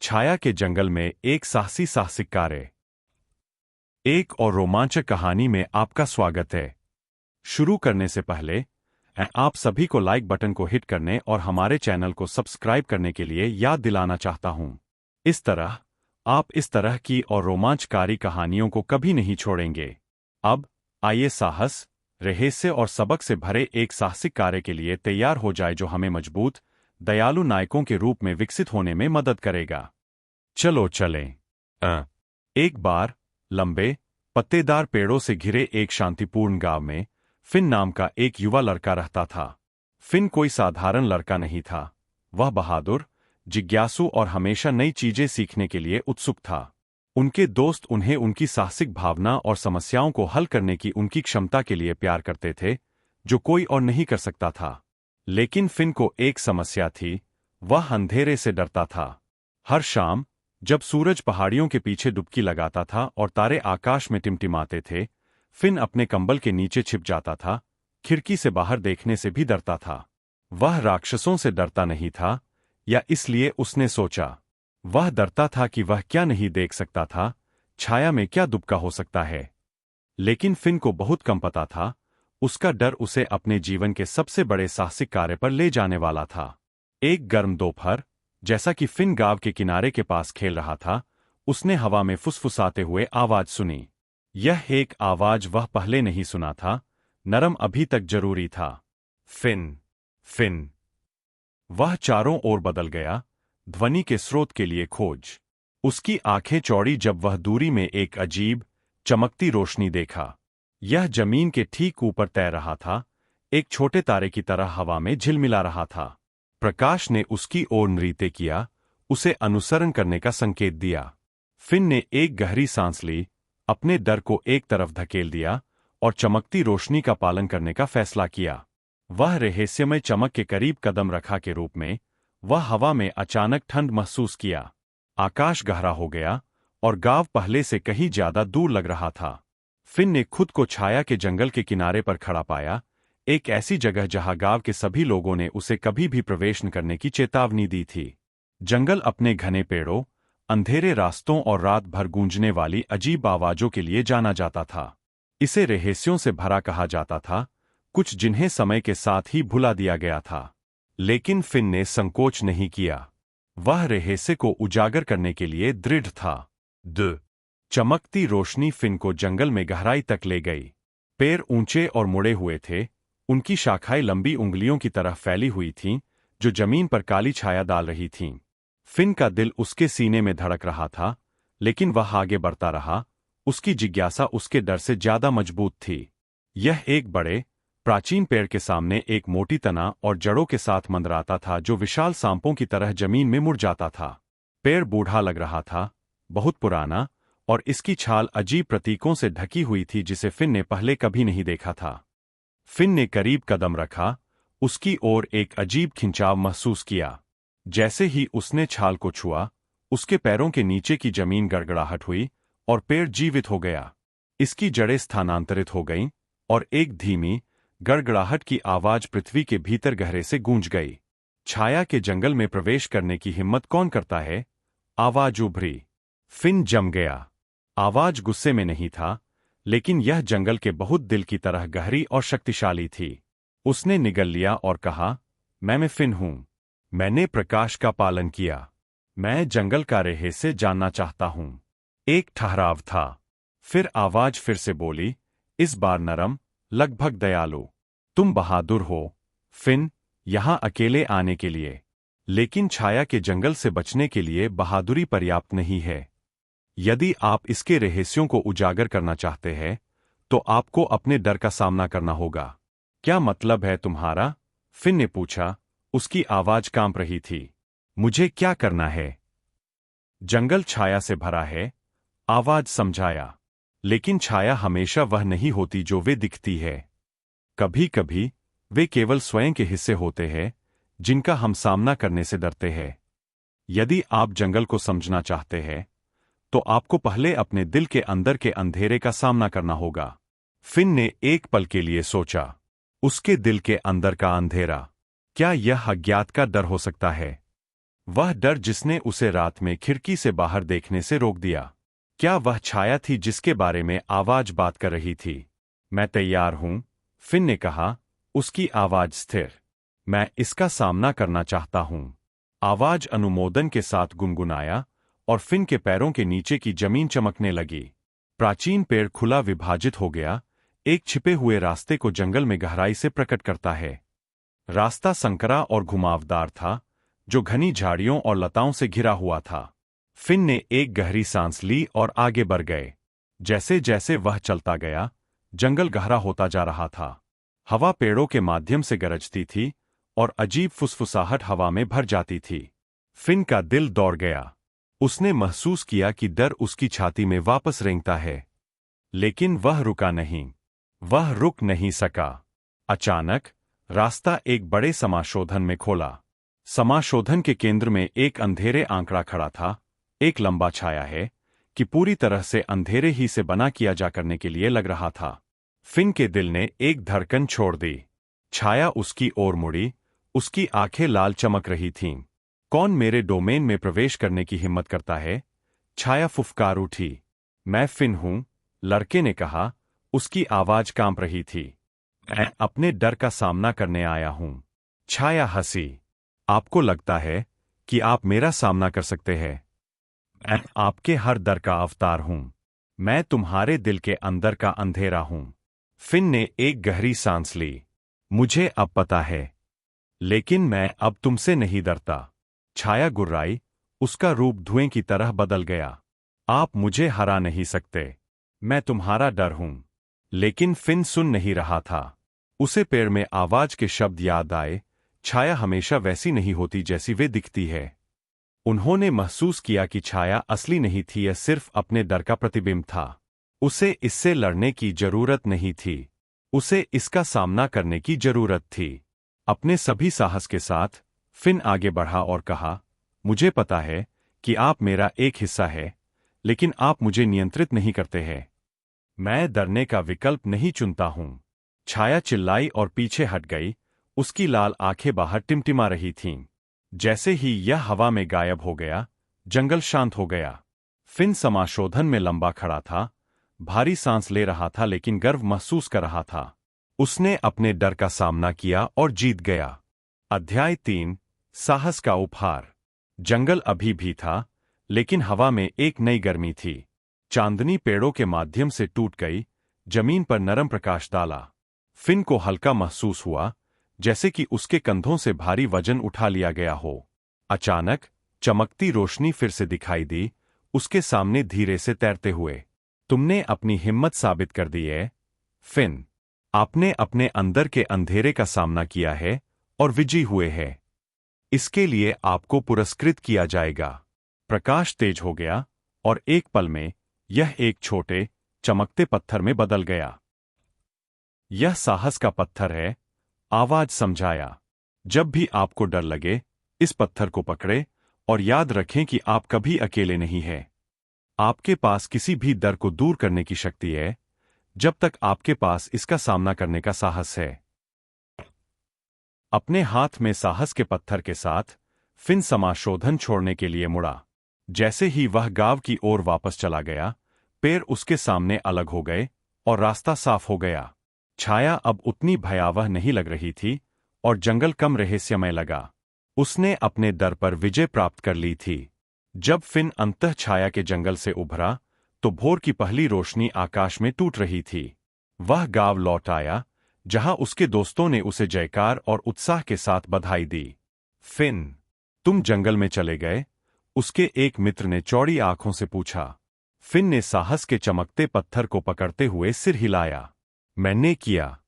छाया के जंगल में एक साहसिक कार्य। एक और रोमांचक कहानी में आपका स्वागत है। शुरू करने से पहले मैं आप सभी को लाइक बटन को हिट करने और हमारे चैनल को सब्सक्राइब करने के लिए याद दिलाना चाहता हूं। इस तरह आप इस तरह की और रोमांचकारी कहानियों को कभी नहीं छोड़ेंगे। अब आइए साहस, रहस्य और सबक से भरे एक साहसिक कार्य के लिए तैयार हो जाए जो हमें मजबूत, दयालु नायकों के रूप में विकसित होने में मदद करेगा। चलो चलें। एक बार लंबे, पत्तेदार पेड़ों से घिरे एक शांतिपूर्ण गांव में फिन नाम का एक युवा लड़का रहता था। फिन कोई साधारण लड़का नहीं था। वह बहादुर, जिज्ञासु और हमेशा नई चीजें सीखने के लिए उत्सुक था। उनके दोस्त उन्हें उनकी साहसिक भावना और समस्याओं को हल करने की उनकी क्षमता के लिए प्यार करते थे, जो कोई और नहीं कर सकता था। लेकिन फिन को एक समस्या थी। वह अंधेरे से डरता था। हर शाम जब सूरज पहाड़ियों के पीछे डुबकी लगाता था और तारे आकाश में टिमटिमाते थे, फिन अपने कंबल के नीचे छिप जाता था। खिड़की से बाहर देखने से भी डरता था। वह राक्षसों से डरता नहीं था, या इसलिए उसने सोचा। वह डरता था कि वह क्या नहीं देख सकता था, छाया में क्या दुबका हो सकता है। लेकिन फिन को बहुत कम पता था, उसका डर उसे अपने जीवन के सबसे बड़े साहसिक कार्य पर ले जाने वाला था। एक गर्म दोपहर, जैसा कि फिन गांव के किनारे के पास खेल रहा था, उसने हवा में फुसफुसाते हुए आवाज सुनी। यह एक आवाज वह पहले नहीं सुना था, नरम अभी तक जरूरी था। फिन, फिन। वह चारों ओर बदल गया, ध्वनि के स्रोत के लिए खोज। उसकी आंखें चौड़ी जब वह दूरी में एक अजीब, चमकती रोशनी देखा। यह जमीन के ठीक ऊपर तैर रहा था, एक छोटे तारे की तरह हवा में झिलमिला रहा था। प्रकाश ने उसकी ओर नृत्य किया, उसे अनुसरण करने का संकेत दिया। फिन ने एक गहरी सांस ली, अपने डर को एक तरफ धकेल दिया और चमकती रोशनी का पालन करने का फैसला किया। वह रहस्यमय चमक के करीब कदम रखा के रूप में, वह हवा में अचानक ठंड महसूस किया। आकाश गहरा हो गया और गांव पहले से कहीं ज्यादा दूर लग रहा था। फिन ने खुद को छाया के जंगल के किनारे पर खड़ा पाया, एक ऐसी जगह जहां गांव के सभी लोगों ने उसे कभी भी प्रवेश न करने की चेतावनी दी थी। जंगल अपने घने पेड़ों, अंधेरे रास्तों और रात भर गूंजने वाली अजीब आवाजों के लिए जाना जाता था। इसे रहस्यों से भरा कहा जाता था, कुछ जिन्हें समय के साथ ही भुला दिया गया था। लेकिन फिन ने संकोच नहीं किया। वह रहस्य को उजागर करने के लिए दृढ़ था। चमकती रोशनी फिन को जंगल में गहराई तक ले गई। पेड़ ऊंचे और मुड़े हुए थे, उनकी शाखाएं लंबी उंगलियों की तरह फैली हुई थीं, जो जमीन पर काली छाया डाल रही थीं। फिन का दिल उसके सीने में धड़क रहा था, लेकिन वह आगे बढ़ता रहा। उसकी जिज्ञासा उसके डर से ज्यादा मजबूत थी। यह एक बड़े, प्राचीन पेड़ के सामने एक मोटी तना और जड़ों के साथ मंडराता था, जो विशाल सांपों की तरह जमीन में मुड़ जाता था। पेड़ बूढ़ा लग रहा था, बहुत पुराना, और इसकी छाल अजीब प्रतीकों से ढकी हुई थी जिसे फिन ने पहले कभी नहीं देखा था। फिन ने करीब कदम रखा, उसकी ओर एक अजीब खिंचाव महसूस किया। जैसे ही उसने छाल को छुआ, उसके पैरों के नीचे की जमीन गड़गड़ाहट हुई और पेड़ जीवित हो गया। इसकी जड़ें स्थानांतरित हो गईं और एक धीमी, गड़गड़ाहट की आवाज पृथ्वी के भीतर गहरे से गूंज गई। छाया के जंगल में प्रवेश करने की हिम्मत कौन करता है? आवाज उभरी। फिन जम गया। आवाज गुस्से में नहीं था, लेकिन यह जंगल के बहुत दिल की तरह गहरी और शक्तिशाली थी। उसने निगल लिया और कहा, मैं फिन हूं। मैंने प्रकाश का पालन किया। मैं जंगल का रहस्य जानना चाहता हूं। एक ठहराव था। फिर आवाज फिर से बोली, इस बार नरम, लगभग दयालु। तुम बहादुर हो, फिन, यहां अकेले आने के लिए। लेकिन छाया के जंगल से बचने के लिए बहादुरी पर्याप्त नहीं है। यदि आप इसके रहस्यों को उजागर करना चाहते हैं, तो आपको अपने डर का सामना करना होगा। क्या मतलब है तुम्हारा? फिन ने पूछा, उसकी आवाज कांप रही थी। मुझे क्या करना है? जंगल छाया से भरा है, आवाज समझाया। लेकिन छाया हमेशा वह नहीं होती जो वे दिखती है। कभी कभी वे केवल स्वयं के हिस्से होते हैं, जिनका हम सामना करने से डरते हैं। यदि आप जंगल को समझना चाहते हैं, तो आपको पहले अपने दिल के अंदर के अंधेरे का सामना करना होगा। फिन ने एक पल के लिए सोचा। उसके दिल के अंदर का अंधेरा, क्या यह अज्ञात का डर हो सकता है? वह डर जिसने उसे रात में खिड़की से बाहर देखने से रोक दिया। क्या वह छाया थी जिसके बारे में आवाज बात कर रही थी? मैं तैयार हूं, फिन ने कहा, उसकी आवाज स्थिर। मैं इसका सामना करना चाहता हूं। आवाज अनुमोदन के साथ गुनगुनाया और फिन के पैरों के नीचे की जमीन चमकने लगी। प्राचीन पेड़ खुला विभाजित हो गया, एक छिपे हुए रास्ते को जंगल में गहराई से प्रकट करता है। रास्ता संकरा और घुमावदार था, जो घनी झाड़ियों और लताओं से घिरा हुआ था। फिन ने एक गहरी सांस ली और आगे बढ़ गए। जैसे जैसे वह चलता गया, जंगल गहरा होता जा रहा था। हवा पेड़ों के माध्यम से गरजती थी और अजीब फुसफुसाहट हवा में भर जाती थी। फिन का दिल दौड़ गया। उसने महसूस किया कि डर उसकी छाती में वापस रेंगता है। लेकिन वह रुका नहीं। वह रुक नहीं सका। अचानक रास्ता एक बड़े समाशोधन में खोला। समाशोधन के केंद्र में एक अंधेरे आंकड़ा खड़ा था, एक लंबा छाया है कि पूरी तरह से अंधेरे ही से बना किया जा करने के लिए लग रहा था। फिन के दिल ने एक धड़कन छोड़ दी। छाया उसकी ओर मुड़ी, उसकी आंखें लाल चमक रही थीं। कौन मेरे डोमेन में प्रवेश करने की हिम्मत करता है? छाया फुफकार उठी। मैं फिन हूं, लड़के ने कहा, उसकी आवाज कांप रही थी। मैं अपने डर का सामना करने आया हूं। छाया हंसी। आपको लगता है कि आप मेरा सामना कर सकते हैं? मैं आपके हर डर का अवतार हूं। मैं तुम्हारे दिल के अंदर का अंधेरा हूं। फिन ने एक गहरी सांस ली। मुझे अब पता है, लेकिन मैं अब तुमसे नहीं डरता। छाया गुर्राई, उसका रूप धुएं की तरह बदल गया। आप मुझे हरा नहीं सकते। मैं तुम्हारा डर हूं। लेकिन फिन सुन नहीं रहा था। उसे पेड़ में आवाज के शब्द याद आए। छाया हमेशा वैसी नहीं होती जैसी वे दिखती है। उन्होंने महसूस किया कि छाया असली नहीं थी, यह सिर्फ अपने डर का प्रतिबिंब था। उसे इससे लड़ने की जरूरत नहीं थी। उसे इसका सामना करने की जरूरत थी। अपने सभी साहस के साथ फिन आगे बढ़ा और कहा, मुझे पता है कि आप मेरा एक हिस्सा है, लेकिन आप मुझे नियंत्रित नहीं करते हैं। मैं डरने का विकल्प नहीं चुनता हूं। छाया चिल्लाई और पीछे हट गई। उसकी लाल आंखें बाहर टिमटिमा रही थीं। जैसे ही यह हवा में गायब हो गया, जंगल शांत हो गया। फिन समाशोधन में लंबा खड़ा था, भारी सांस ले रहा था लेकिन गर्व महसूस कर रहा था। उसने अपने डर का सामना किया और जीत गया। अध्याय 3, साहस का उपहार। जंगल अभी भी था, लेकिन हवा में एक नई गर्मी थी। चांदनी पेड़ों के माध्यम से टूट गई, जमीन पर नरम प्रकाश डाला। फिन को हल्का महसूस हुआ, जैसे कि उसके कंधों से भारी वजन उठा लिया गया हो। अचानक चमकती रोशनी फिर से दिखाई दी, उसके सामने धीरे से तैरते हुए। तुमने अपनी हिम्मत साबित कर दी है, फिन। आपने अपने अंदर के अंधेरे का सामना किया है और विजयी हुए हैं। इसके लिए आपको पुरस्कृत किया जाएगा। प्रकाश तेज हो गया और एक पल में यह एक छोटे, चमकते पत्थर में बदल गया। यह साहस का पत्थर है, आवाज समझाया। जब भी आपको डर लगे, इस पत्थर को पकड़े और याद रखें कि आप कभी अकेले नहीं हैं। आपके पास किसी भी डर को दूर करने की शक्ति है, जब तक आपके पास इसका सामना करने का साहस है। अपने हाथ में साहस के पत्थर के साथ फिन समाशोधन छोड़ने के लिए मुड़ा। जैसे ही वह गांव की ओर वापस चला गया, पेड़ उसके सामने अलग हो गए और रास्ता साफ हो गया। छाया अब उतनी भयावह नहीं लग रही थी और जंगल कम रहस्यमय लगा। उसने अपने डर पर विजय प्राप्त कर ली थी। जब फिन अंतः छाया के जंगल से उभरा, तो भोर की पहली रोशनी आकाश में टूट रही थी। वह गांव लौट आया, जहां उसके दोस्तों ने उसे जयकार और उत्साह के साथ बधाई दी। फिन, तुम जंगल में चले गए? उसके एक मित्र ने चौड़ी आंखों से पूछा। फिन ने साहस के चमकते पत्थर को पकड़ते हुए सिर हिलाया। मैंने किया,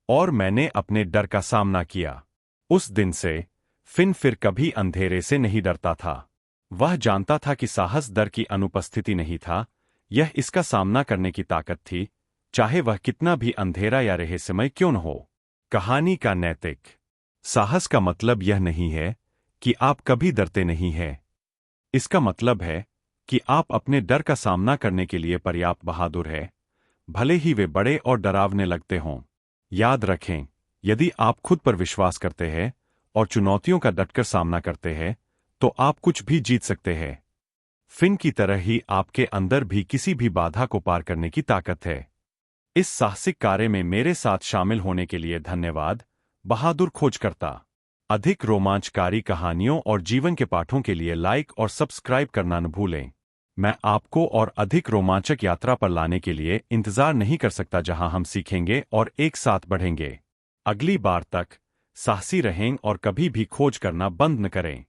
और मैंने अपने डर का सामना किया। उस दिन से फिन फिर कभी अंधेरे से नहीं डरता था। वह जानता था कि साहस डर की अनुपस्थिति नहीं था, यह इसका सामना करने की ताकत थी, चाहे वह कितना भी अंधेरा या रहस्यमय क्यों न हो। कहानी का नैतिक साहस का मतलब यह नहीं है कि आप कभी डरते नहीं हैं। इसका मतलब है कि आप अपने डर का सामना करने के लिए पर्याप्त बहादुर हैं, भले ही वे बड़े और डरावने लगते हों। याद रखें, यदि आप खुद पर विश्वास करते हैं और चुनौतियों का डटकर सामना करते हैं, तो आप कुछ भी जीत सकते हैं। फिन की तरह ही आपके अंदर भी किसी भी बाधा को पार करने की ताकत है। इस साहसिक कार्य में मेरे साथ शामिल होने के लिए धन्यवाद, बहादुर खोजकर्ता। अधिक रोमांचकारी कहानियों और जीवन के पाठों के लिए लाइक और सब्सक्राइब करना न भूलें। मैं आपको और अधिक रोमांचक यात्रा पर लाने के लिए इंतजार नहीं कर सकता, जहां हम सीखेंगे और एक साथ बढ़ेंगे। अगली बार तक साहसी रहें और कभी भी खोज करना बंद न करें।